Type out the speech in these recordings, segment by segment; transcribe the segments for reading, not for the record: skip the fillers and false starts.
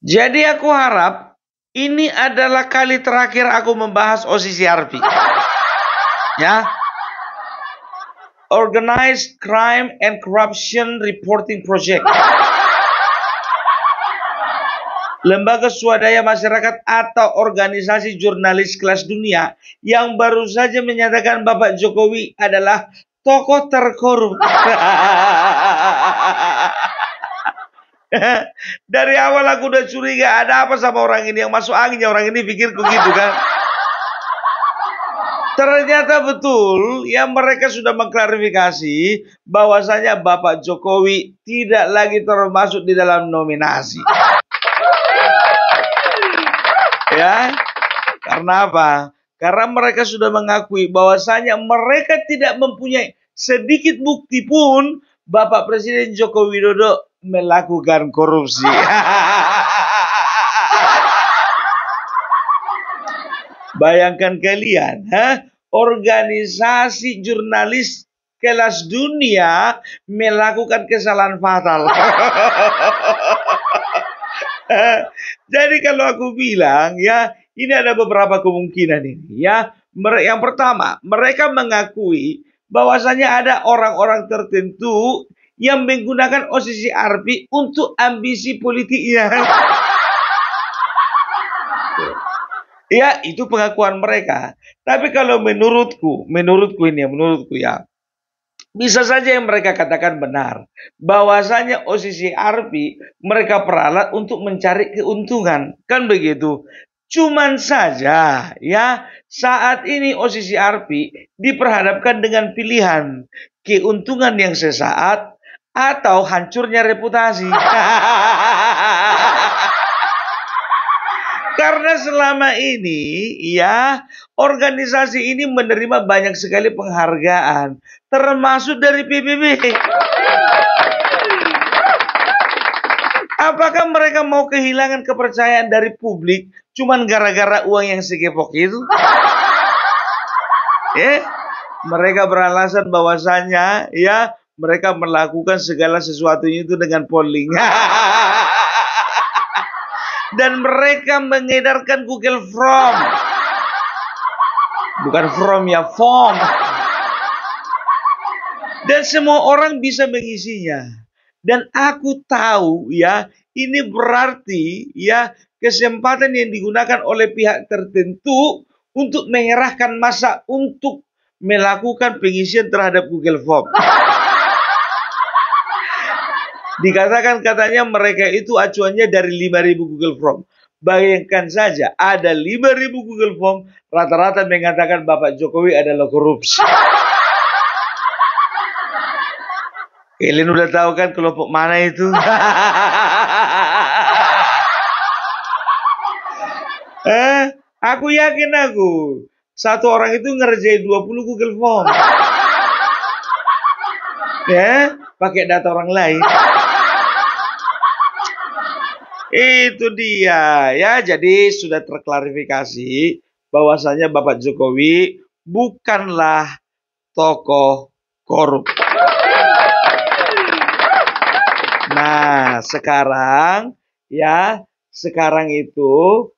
Jadi aku harap ini adalah kali terakhir aku membahas OCCRP. Ya. Organized Crime and Corruption Reporting Project. Lembaga swadaya masyarakat atau organisasi jurnalis kelas dunia yang baru saja menyatakan Bapak Jokowi adalah tokoh terkorup. Dari awal aku udah curiga ada apa sama orang ini, yang masuk anginnya orang ini, pikirku gitu kan. Ternyata betul, ya mereka sudah mengklarifikasi bahwasanya Bapak Jokowi tidak lagi termasuk di dalam nominasi. Ya, karena apa? Karena mereka sudah mengakui bahwasanya mereka tidak mempunyai sedikit bukti pun Bapak Presiden Joko Widodo melakukan korupsi. Bayangkan kalian, organisasi jurnalis kelas dunia melakukan kesalahan fatal. Jadi kalau aku bilang ya, ini ada beberapa kemungkinan ini ya. Yang pertama, mereka mengakui bahwasanya ada orang-orang tertentu yang menggunakan OCCRP untuk ambisi politiknya. Ya, itu pengakuan mereka. Tapi kalau menurutku ya, bisa saja yang mereka katakan benar. Bahwasanya OCCRP mereka peralat untuk mencari keuntungan. Kan begitu. Cuman saja ya, saat ini OCCRP diperhadapkan dengan pilihan keuntungan yang sesaat atau hancurnya reputasi. Karena selama ini ya, organisasi ini menerima banyak sekali penghargaan, termasuk dari PBB. Apakah mereka mau kehilangan kepercayaan dari publik cuman gara-gara uang yang segepok itu? Mereka beralasan bahwasanya ya, mereka melakukan segala sesuatu itu dengan polling. Dan mereka mengedarkan Google Form. Bukan form ya, form. Dan semua orang bisa mengisinya. Dan aku tahu ya, ini berarti ya kesempatan yang digunakan oleh pihak tertentu untuk mengerahkan massa untuk melakukan pengisian terhadap Google Form. Dikatakan katanya mereka itu acuannya dari 5.000 Google Form. Bayangkan saja, ada 5.000 Google Form, rata-rata mengatakan Bapak Jokowi adalah korupsi. Kalian udah tahu kan kelompok mana itu? Aku yakin satu orang itu ngerjain 20 Google Form. Ya, pakai data orang lain. Itu dia ya, jadi sudah terklarifikasi bahwasanya Bapak Jokowi bukanlah tokoh korup. Nah, sekarang itu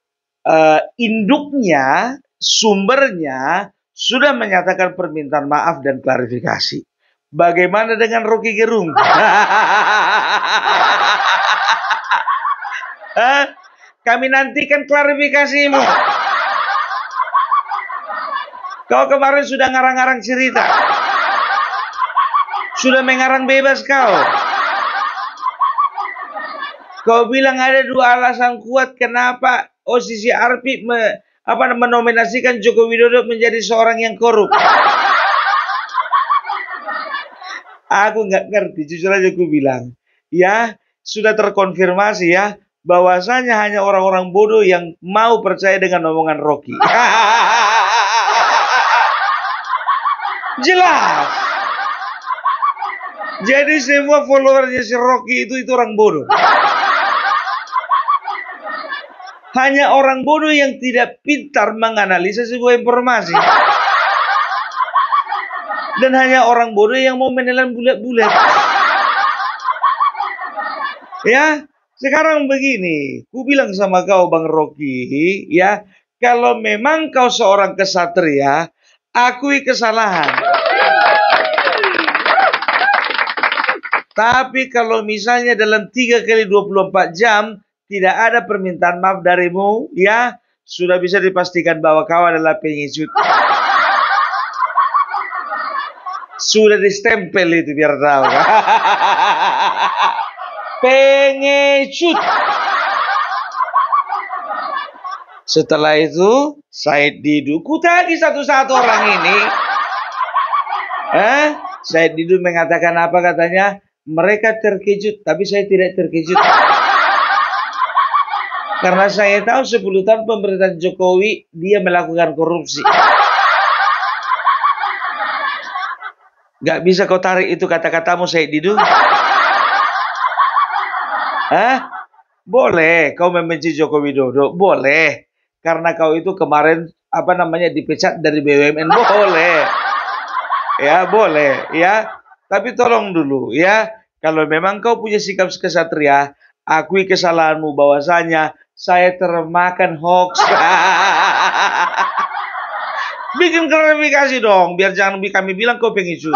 induknya, sumbernya sudah menyatakan permintaan maaf dan klarifikasi. Bagaimana dengan Rocky Gerung? Kami nantikan klarifikasimu. Kau kemarin sudah ngarang-ngarang cerita. Sudah mengarang bebas kau. Kau bilang ada 2 alasan kuat kenapa OCCRP menominasikan Joko Widodo menjadi seorang yang korup. Aku nggak ngerti, jujur aja aku bilang. Ya, sudah terkonfirmasi ya, bahwasanya hanya orang-orang bodoh yang mau percaya dengan omongan Rocky. Jelas. Jadi semua followernya si Rocky itu orang bodoh. Hanya orang bodoh yang tidak pintar menganalisa sebuah informasi. Dan hanya orang bodoh yang mau menelan bulat-bulat. Ya, Sekarang begini, ku bilang sama kau Bang Rocky, ya, kalau memang kau seorang kesatria, akui kesalahan. Tapi kalau misalnya dalam 3 kali 24 jam tidak ada permintaan maaf darimu, ya, sudah bisa dipastikan bahwa kau adalah pengecut. Sudah distempel itu biar tahu. Pengecut. Setelah itu, Said Didu, ku tagih satu-satu orang ini. Said Didu mengatakan apa katanya? Mereka terkejut, tapi saya tidak terkejut. Karena saya tahu 10 tahun pemerintahan Jokowi, dia melakukan korupsi. Gak bisa kau tarik itu kata-katamu, Said Didu. Boleh kau membenci Joko Widodo, boleh. Karena kau itu kemarin dipecat dari BUMN, boleh. Ya, boleh, ya. Tapi tolong dulu, ya. Kalau memang kau punya sikap kesatria, akui kesalahanmu bahwasanya saya termakan hoax. Bikin klarifikasi dong, biar jangan kami bilang kau pengecut.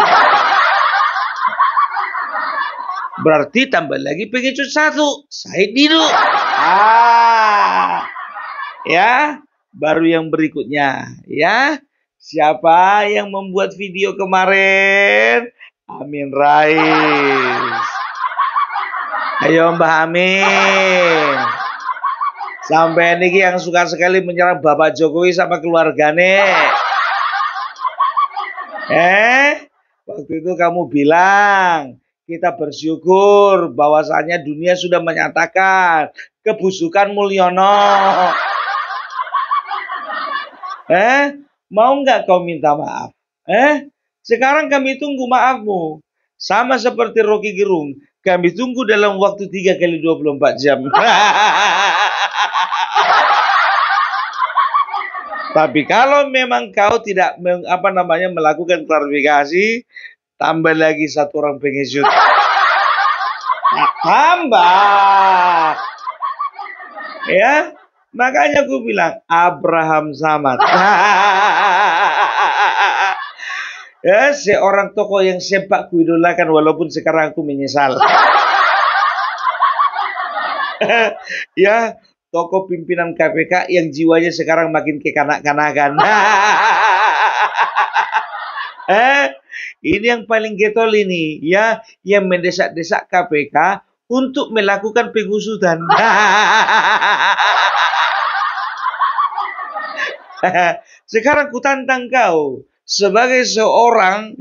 Berarti tambah lagi pengecut 1, Said Didu. Ya, baru yang berikutnya, ya. Siapa yang membuat video kemarin? Amin Rais. Ayo Mbah Amin. Sampai niki yang suka sekali menyerang Bapak Jokowi sama keluarganya. Waktu itu kamu bilang, kita bersyukur bahwasanya dunia sudah menyatakan kebusukan Mulyono. Mau nggak kau minta maaf? Sekarang kami tunggu maafmu. Sama seperti Rocky Gerung, kami tunggu dalam waktu 3 kali 24 jam. Tapi kalau memang kau tidak melakukan klarifikasi, tambah lagi 1 orang pengecut. Tambah. Ya, makanya aku bilang Abraham Samad. Ya, seorang tokoh yang sempat kuidolakan walaupun sekarang aku menyesal. Ya, tokoh pimpinan KPK yang jiwanya sekarang makin kekanak-kanakan. Ini yang paling getol ini, ya, yang mendesak-desak KPK untuk melakukan pengusutan. Sekarang ku tantang kau sebagai seorang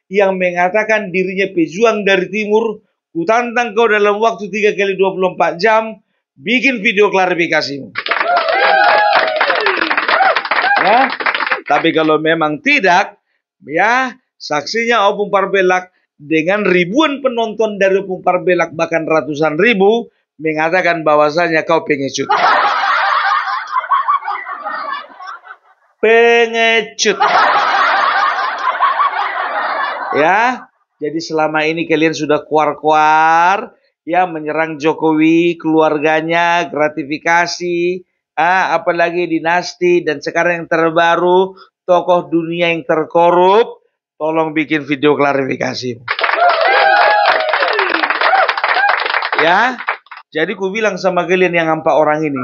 yang mengatakan dirinya pejuang dari timur, ku tantang kau dalam waktu 3 kali 24 jam bikin video klarifikasimu. Ya, tapi kalau memang tidak, ya, saksinya Opung Parbelak dengan ribuan penonton dari Opung Parbelak bahkan ratusan ribu mengatakan bahwasanya kau pengecut. Pengecut. Ya, jadi selama ini kalian sudah kuar-kuar, ya, menyerang Jokowi, keluarganya, gratifikasi, apalagi dinasti, dan sekarang yang terbaru, tokoh dunia yang terkorup. Tolong bikin video klarifikasi. Ya, jadi ku bilang sama kalian yang 4 orang ini.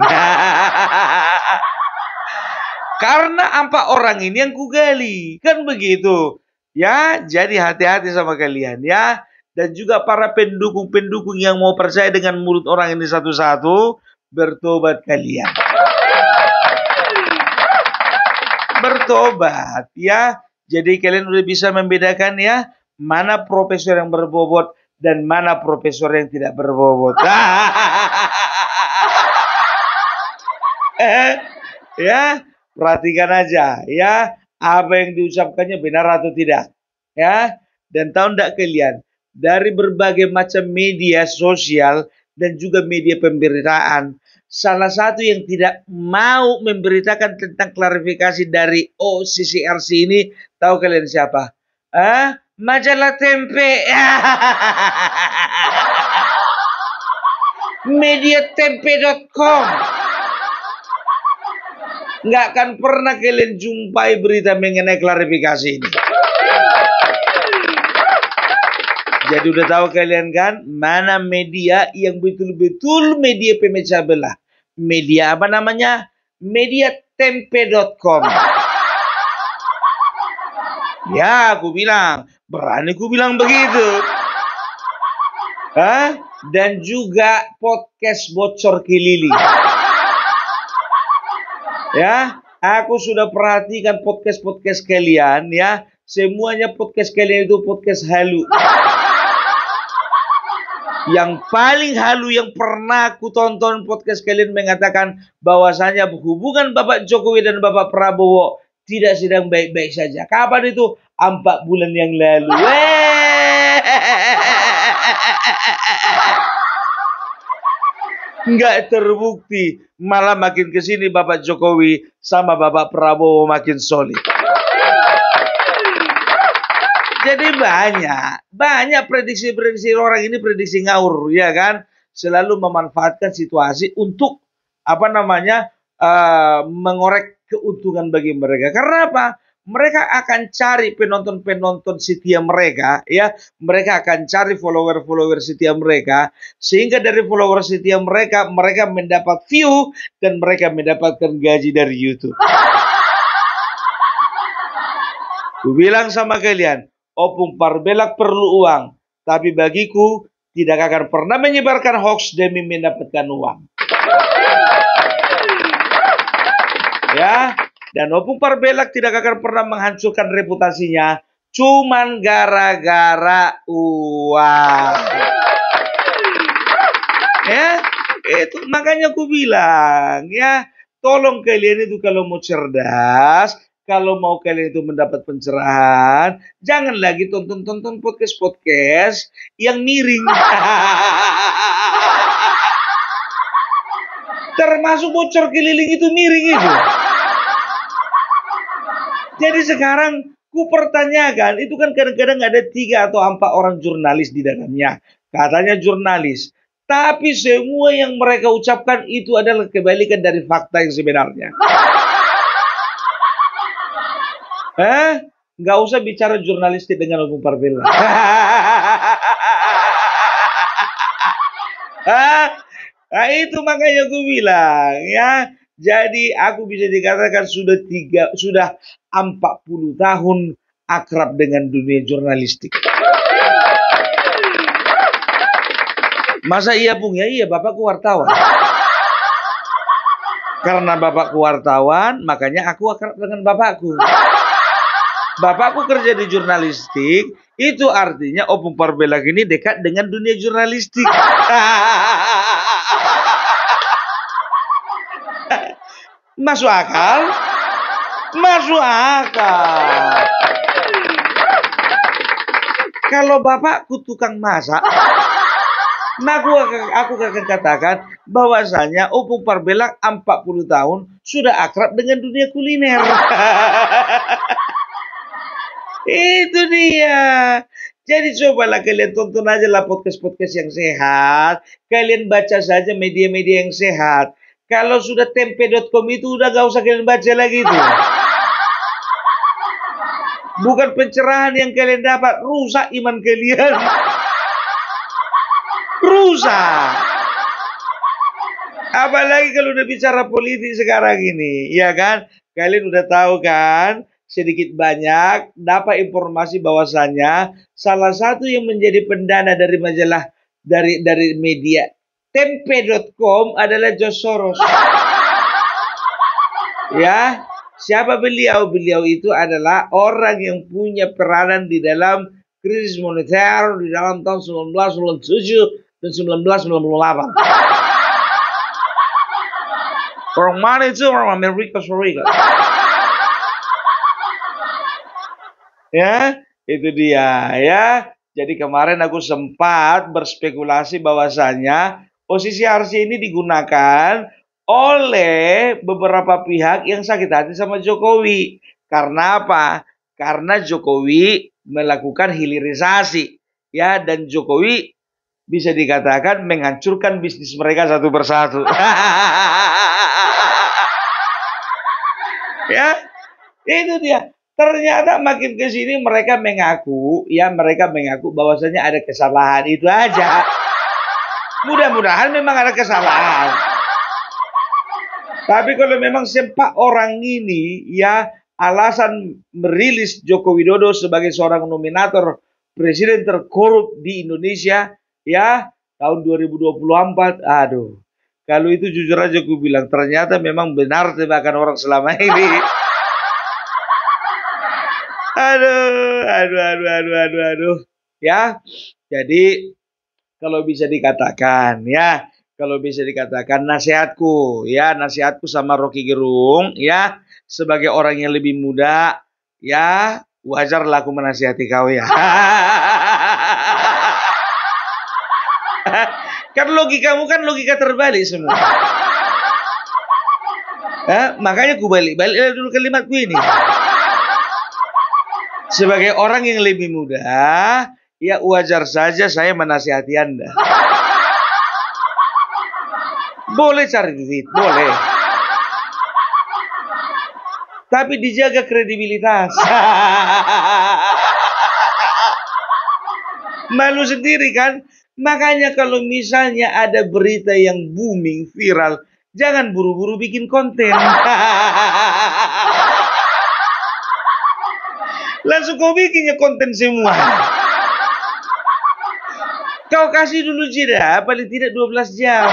Karena 4 orang ini yang kugali, kan begitu. Ya, jadi hati-hati sama kalian, ya. Dan juga para pendukung-pendukung yang mau percaya dengan mulut orang ini satu-satu, bertobat kalian. Bertobat, ya. Jadi kalian udah bisa membedakan, ya, mana profesor yang berbobot dan mana profesor yang tidak berbobot. Ya, perhatikan aja, ya, apa yang diucapkannya benar atau tidak, ya. Dan tahu enggak kalian, dari berbagai macam media sosial dan juga media pemberitaan, salah satu yang tidak mau memberitakan tentang klarifikasi dari OCCRC ini, tahu kalian siapa? Majalah Tempe. Mediatempe.com. Nggak akan pernah kalian jumpai berita mengenai klarifikasi ini. Jadi udah tahu kalian kan mana media yang betul-betul media pemecah belah. Media apa namanya? Mediatempe.com. Ya, aku bilang, berani aku bilang begitu. Dan juga podcast bocor keliling. Ya, aku sudah perhatikan podcast-podcast kalian ya. Semuanya podcast kalian itu podcast halu. Yang paling halu yang pernah aku tonton podcast kalian mengatakan bahwasanya hubungan Bapak Jokowi dan Bapak Prabowo tidak sedang baik-baik saja. Kapan itu? 4 bulan yang lalu. Nggak terbukti. Malah makin kesini Bapak Jokowi sama Bapak Prabowo makin solid. Jadi banyak prediksi-prediksi orang ini, prediksi ngawur, ya kan? Selalu memanfaatkan situasi untuk mengorek keuntungan bagi mereka. Karena apa? Mereka akan cari penonton-penonton setia mereka, ya. Mereka akan cari follower-follower setia mereka, sehingga dari follower setia mereka, mereka mendapat view dan mereka mendapatkan gaji dari YouTube. Ku bilang sama kalian, Opung Parbelak perlu uang, tapi bagiku tidak akan pernah menyebarkan hoax demi mendapatkan uang. Ya, dan Opung Parbelak tidak akan pernah menghancurkan reputasinya cuman gara-gara uang. Ya, itu makanya aku bilang ya, tolong kalian itu kalau mau cerdas, kalau mau kalian itu mendapat pencerahan, jangan lagi tonton podcast-podcast yang miring. Termasuk bocor keliling itu miring itu. Jadi sekarang ku pertanyakan, itu kan kadang-kadang ada 3 atau 4 orang jurnalis di dalamnya. Katanya jurnalis. Tapi semua yang mereka ucapkan itu adalah kebalikan dari fakta yang sebenarnya. Nggak usah bicara jurnalistik dengan Opung Parbelak. Nah, itu makanya aku bilang ya. Jadi aku bisa dikatakan sudah 40 tahun akrab dengan dunia jurnalistik. Masa iya Bung? Ya iya, bapakku wartawan. Karena bapakku wartawan, makanya aku akrab dengan bapakku. Bapakku kerja di jurnalistik, itu artinya Opung Parbelak ini dekat dengan dunia jurnalistik. Masuk akal? Masuk akal. Kalau bapakku tukang masak, aku akan katakan bahwasanya Opung Parbelak 40 tahun sudah akrab dengan dunia kuliner. Itu dia. Jadi cobalah kalian tonton aja lah podcast-podcast yang sehat. Kalian baca saja media-media yang sehat. Kalau sudah tempe.com itu udah gak usah kalian baca lagi itu. Bukan pencerahan yang kalian dapat, rusak iman kalian. Rusak. Apalagi kalau udah bicara politik sekarang ini, ya kan? Kalian udah tahu kan? Sedikit banyak dapat informasi bahwasannya salah satu yang menjadi pendana dari majalah dari media tempe.com adalah George Soros. Ya, siapa beliau? Beliau itu adalah orang yang punya peranan di dalam krisis moneter di dalam tahun 1997 dan 1998. Orang mana itu? Orang Amerika Serikat. Ya, itu dia ya. Jadi kemarin aku sempat berspekulasi bahwasanya posisi RC ini digunakan oleh beberapa pihak yang sakit hati sama Jokowi. Karena apa? Karena Jokowi melakukan hilirisasi ya, dan Jokowi bisa dikatakan menghancurkan bisnis mereka satu persatu. Ya, itu dia. Ternyata makin ke sini mereka mengaku bahwasanya ada kesalahan, itu aja. Mudah-mudahan memang ada kesalahan. Tapi kalau memang sempat orang ini ya alasan merilis Joko Widodo sebagai seorang nominator presiden terkorup di Indonesia ya tahun 2024, aduh. Kalau itu jujur aja aku bilang ternyata memang benar tebakan orang selama ini. Aduh. Ya, jadi kalau bisa dikatakan nasihatku sama Rocky Gerung ya sebagai orang yang lebih muda ya wajarlah aku menasihati kau ya. Kan logikamu kan logika terbalik semua. Makanya ku balik dulu kalimatku ini. Sebagai orang yang lebih muda, ya wajar saja saya menasihati Anda. Boleh cari duit, boleh. Tapi dijaga kredibilitas. Malu sendiri kan? Makanya kalau misalnya ada berita yang booming, viral, jangan buru-buru bikin konten. Langsung kau bikinnya konten semua. Kau kasih dulu jeda, paling tidak 12 jam.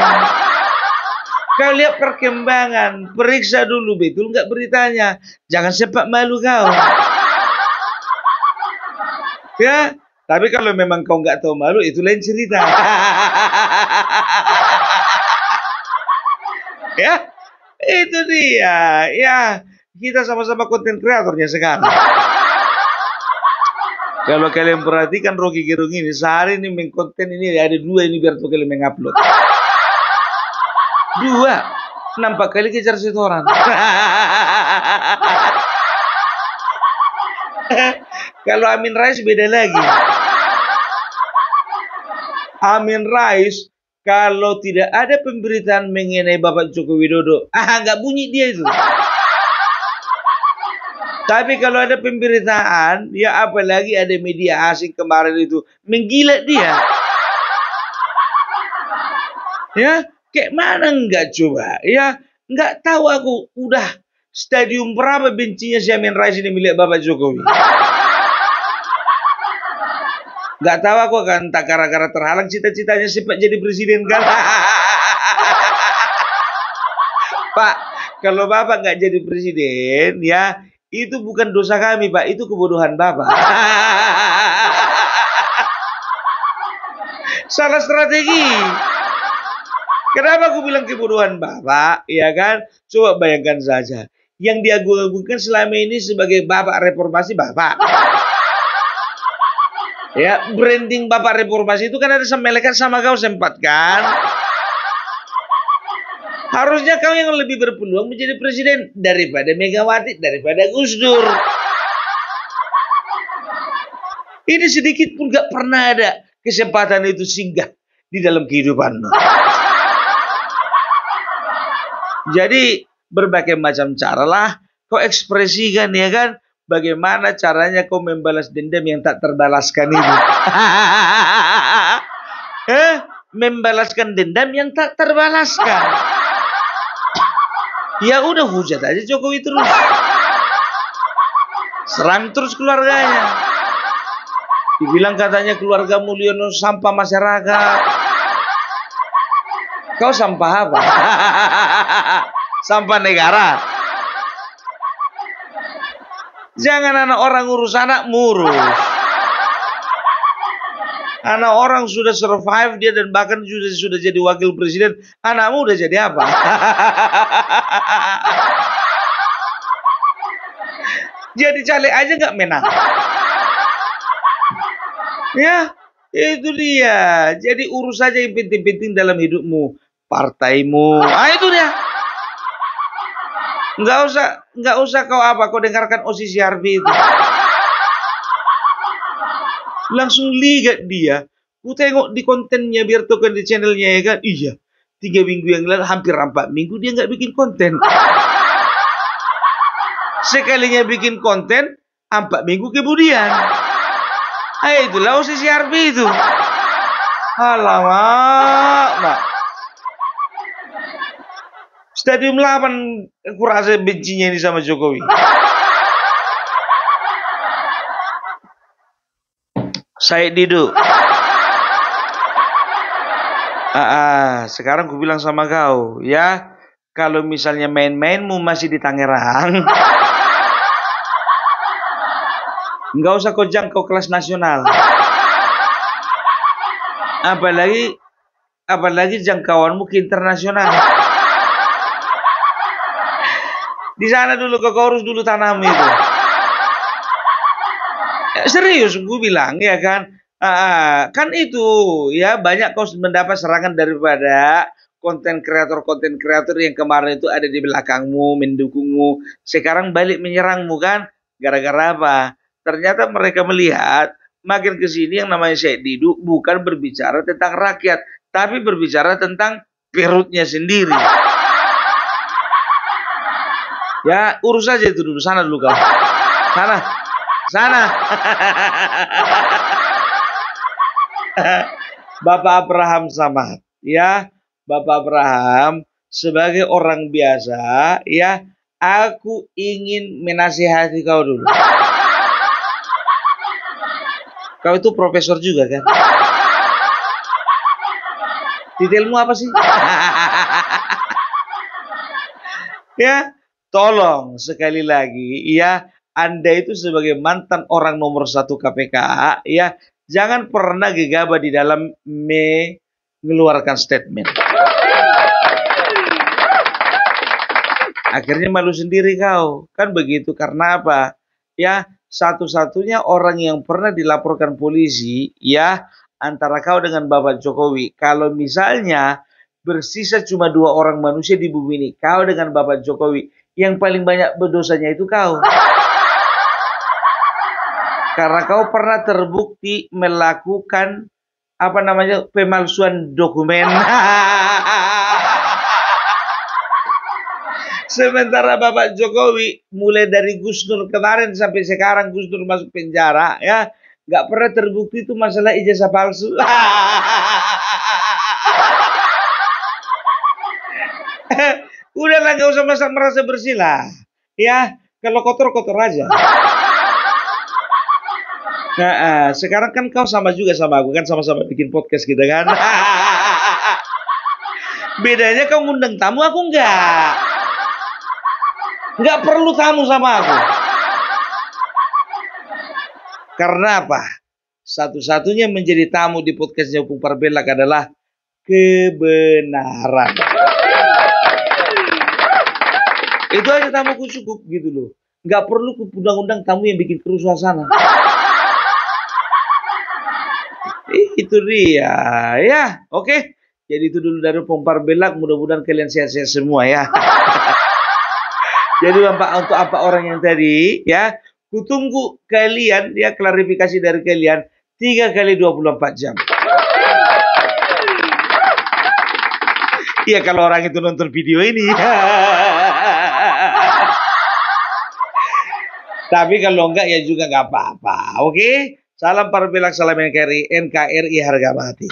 Kau lihat perkembangan, periksa dulu betul nggak beritanya. Jangan sempat malu kau. Ya, tapi kalau memang kau nggak tahu malu, itu lain cerita. Ya, itu dia. Ya, kita sama-sama konten kreatornya sekarang. Kalau kalian perhatikan Rocky Gerung ini, sehari ini mengkonten ini ada 2 ini biar tuh kalian mengupload. 2, nampak kali kejar setoran. Kalau Amin Rais beda lagi. Amin Rais kalau tidak ada pemberitaan mengenai Bapak Joko Widodo, nggak bunyi dia itu. Tapi kalau ada pemberitaan, ya apalagi ada media asing kemarin itu menggila dia. Ya, kayak mana enggak coba? Ya, enggak tahu aku udah stadium berapa bencinya si Amin Rais ini milik Bapak Jokowi. Enggak tahu aku kan tak gara-gara terhalang cita-citanya sempat jadi presiden kan. Pak, kalau Bapak enggak jadi presiden, ya itu bukan dosa kami, Pak. Itu kebodohan Bapak. Salah strategi. Kenapa aku bilang kebodohan Bapak? Ya kan? Coba bayangkan saja. Yang diagung-agungkan selama ini sebagai Bapak Reformasi Bapak. Ya, branding Bapak Reformasi itu kan ada melekat sama kau sempat kan? Harusnya kau yang lebih berpeluang menjadi presiden daripada Megawati, daripada Gus Dur. Ini sedikit pun gak pernah ada kesempatan itu singgah di dalam kehidupanmu. Jadi berbagai macam caralah kau ekspresikan ya kan? Bagaimana caranya kau membalas dendam yang tak terbalaskan itu? Membalaskan dendam yang tak terbalaskan. Ya udah hujat aja Jokowi terus. Serang terus keluarganya. Dibilang katanya keluarga Mulyono sampah masyarakat. Kau sampah apa? Sampah negara. Jangan anak orang urus anakmu urus. Anak orang sudah survive dia dan bahkan sudah jadi wakil presiden. Anakmu udah jadi apa? Jadi caleg aja nggak menang. Ya, itu dia. Jadi urus saja yang penting-penting dalam hidupmu, partaimu. Itu dia. Nggak usah kau dengarkan Osi Siarbi itu. Langsung lihat dia Ku tengok di kontennya biar token di channelnya ya kan. Iya, 3 minggu yang lalu hampir 4 minggu dia nggak bikin konten. Sekalinya bikin konten 4 minggu kemudian. Itulah OCC Arbi itu. Alamak, Mak. Stadium 8 aku rasa bencinya ini sama Jokowi. Said Didu. Sekarang ku bilang sama kau, ya, kalau misalnya main-mainmu masih di Tangerang, nggak usah kau jangkau kelas nasional. Apalagi jangkauanmu ke internasional. Di sana dulu kau urus dulu tanahmu itu. Serius gue bilang ya kan. Kan itu ya, banyak kau mendapat serangan daripada konten kreator yang kemarin itu ada di belakangmu, mendukungmu. Sekarang balik menyerangmu kan. Gara-gara apa? Ternyata mereka melihat makin ke sini yang namanya Syed Didu bukan berbicara tentang rakyat, tapi berbicara tentang perutnya sendiri. Ya, urus aja itu dulu, sana dulu kau. Sana. Bapak Abraham Samad, ya, Bapak Abraham, sebagai orang biasa, ya, aku ingin menasihati kau dulu. Kau itu profesor juga kan? Titelmu apa sih? Ya, tolong sekali lagi, ya, Anda itu sebagai mantan orang nomor 1 KPK, ya, jangan pernah gegabah di dalam mengeluarkan statement. Akhirnya malu sendiri kau, kan begitu. Karena apa? Ya, satu-satunya orang yang pernah dilaporkan polisi, ya, antara kau dengan Bapak Jokowi. Kalau misalnya bersisa cuma 2 orang manusia di bumi ini, kau dengan Bapak Jokowi, yang paling banyak berdosanya itu kau. Karena kau pernah terbukti melakukan pemalsuan dokumen. Sementara Bapak Jokowi mulai dari Gus Dur kemarin sampai sekarang Gus Dur masuk penjara, ya, nggak pernah terbukti itu masalah ijazah palsu. Udahlah, nggak usah merasa bersih lah, ya. Kalau kotor aja. Sekarang kan kau sama juga sama aku kan, sama-sama bikin podcast kita kan. Bedanya kau ngundang tamu, aku enggak. Nggak perlu tamu sama aku. Karena apa? Satu-satunya menjadi tamu di podcastnya Opung Parbelak adalah kebenaran. Itu aja tamuku cukup gitu loh. Nggak perlu undang-undang tamu yang bikin keruh suasana. Itu dia, ya. Oke. Jadi itu dulu dari Opung Parbelak. Mudah-mudahan kalian sehat-sehat semua ya. Jadi untuk apa orang yang tadi, ya, kutunggu kalian, ya, klarifikasi dari kalian 3 kali 24 jam. Iya, kalau orang itu nonton video ini. Tapi kalau enggak ya juga nggak apa-apa. Oke? Salam Parbelak, salam NKRI, harga mati.